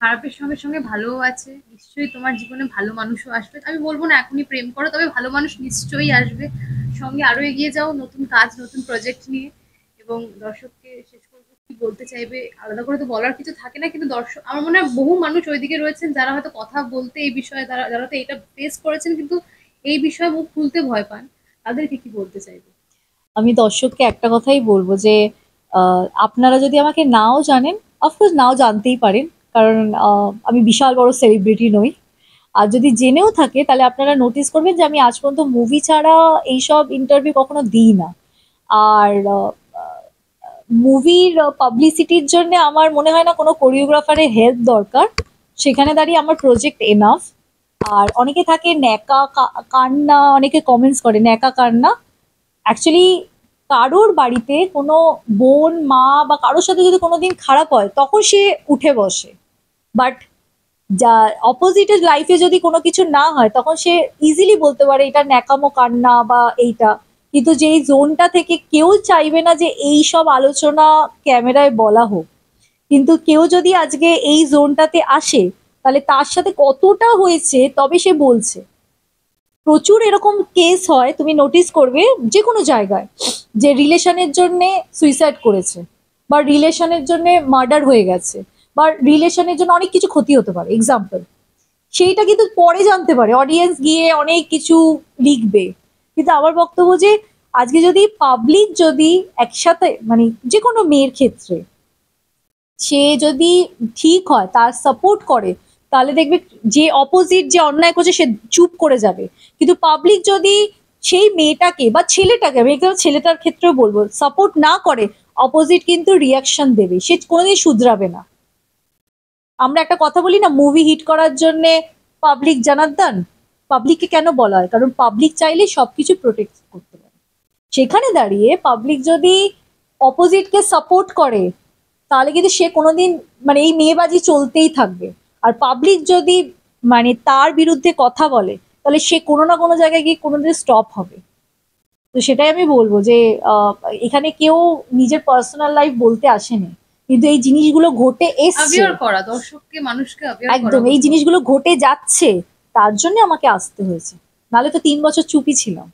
Speaker 2: খারাপের সঙ্গে সঙ্গে ভালোও আছে, নিশ্চয়ই তোমার জীবনে ভালো মানুষও আসবে। আমি বলবো না এখনই প্রেম করো, তবে ভালো মানুষ নিশ্চয়ই আসবে। সঙ্গে আরো এগিয়ে যাও নতুন কাজ নতুন প্রজেক্ট নিয়ে। এবং দর্শককে শেষ করবো কি বলতে চাইবে আলাদা করে তো বলার কিছু থাকে না, কিন্তু দর্শক আমার মনে হয় বহু মানুষ ওইদিকে রয়েছেন যারা হয়তো কথা বলতে এই বিষয়ে, তারা যারা তো এটা ফেস করেছেন কিন্তু এই বিষয়ে মুখ খুলতে ভয় পান, তাদেরকে কি বলতে চাইবে?
Speaker 1: আমি দর্শককে একটা কথাই বলবো যে আপনারা যদি আমাকে নাও জানেন, অফকোর্স নাও জানতেই পারেন, কারণ আমি বিশাল বড় সেলিব্রিটি নই। আর যদি জেনেও থাকে তাহলে আপনারা নোটিস করবেন যে আমি আজ পর্যন্ত মুভি ছাড়া এইসব ইন্টারভিউ কখনো দিই না। আর মুভির পাবলিসিটির জন্য আমার মনে হয় না কোনো কোরিওগ্রাফারের হেল্প দরকার। সেখানে দাঁড়িয়ে আমার প্রজেক্ট এনাফ। আর অনেকে থাকে ন্যাকা কান্না, অনেকে কমেন্টস করে ন্যাকা কান্না। অ্যাকচুয়ালি কারোর বাড়িতে কোনো বোন মা বা কারোর সাথে যদি কোনোদিন খারাপ হয় তখন সে উঠে বসে, বাট যা অপোজিটের লাইফে যদি কোনো কিছু না হয় তখন সে ইজিলি বলতে পারে এটা ন্যাকামো কান্না বা এইটা। কিন্তু যেই জোনটা থেকে কেউ চাইবে না যে এই সব আলোচনা ক্যামেরায় বলা হোক, কিন্তু কেউ যদি আজকে এই জোনটাতে আসে তাহলে তার সাথে কতটা হয়েছে তবে সে বলছে। প্রচুর এরকম কেস হয়, তুমি নোটিস করবে যে কোনো জায়গায়, যে রিলেশনের জন্য সুইসাইড করেছে বা রিলেশনের জন্য মার্ডার হয়ে গেছে বা রিলেশনের জন্য অনেক কিছু ক্ষতি হতে পারে এক্সাম্পল। সেইটা কিন্তু পরে জানতে পারে, অডিয়েন্স গিয়ে অনেক কিছু লিখবে। কিন্তু আমার বক্তব্য যে আজকে যদি পাবলিক যদি একসাথে মানে যে কোনো মেয়ের ক্ষেত্রে সে যদি ঠিক হয়, তার সাপোর্ট করে, তাহলে দেখবে যে অপোজিট যে অন্যায় করছে সে চুপ করে যাবে। কিন্তু পাবলিক যদি সেই মেয়েটাকে বা ছেলেটাকে, আমি একদম ছেলেটার ক্ষেত্রেও বলবো, সাপোর্ট না করে, অপোজিট কিন্তু রিয়াকশন দেবে, সে কোনোদিন শুধরাবে না। আমরা একটা কথা বলি না, মুভি হিট করার জন্যে পাবলিক জানার, পাবলিককে কেন বলা হয়? কারণ পাবলিক চাইলে সবকিছু প্রোটেক্ট করতে পারে। সেখানে দাঁড়িয়ে পাবলিক যদি অপোজিটকে সাপোর্ট করে তাহলে কিন্তু সে কোনোদিন মানে এই মেয়েবাজি চলতেই থাকবে। আর পাবলিক যদি মানে তার বিরুদ্ধে কথা বলে তাহলে সে কোনো না কোনো জায়গায় গিয়ে কোনোদিন স্টপ হবে। তো সেটাই আমি বলবো যে এখানে কেউ নিজের পার্সোনাল লাইফ বলতে আসেনি, কিন্তু এই জিনিসগুলো ঘটে এসছে।
Speaker 2: অ্যাওয়্যার করা, দর্শককে মানুষকে অ্যাওয়্যার করা।
Speaker 1: একদম এই জিনিসগুলো ঘটে যাচ্ছে, তার জন্য আমাকে আসতে হয়েছে, নাহলে তো 3 বছর চুপই ছিলাম।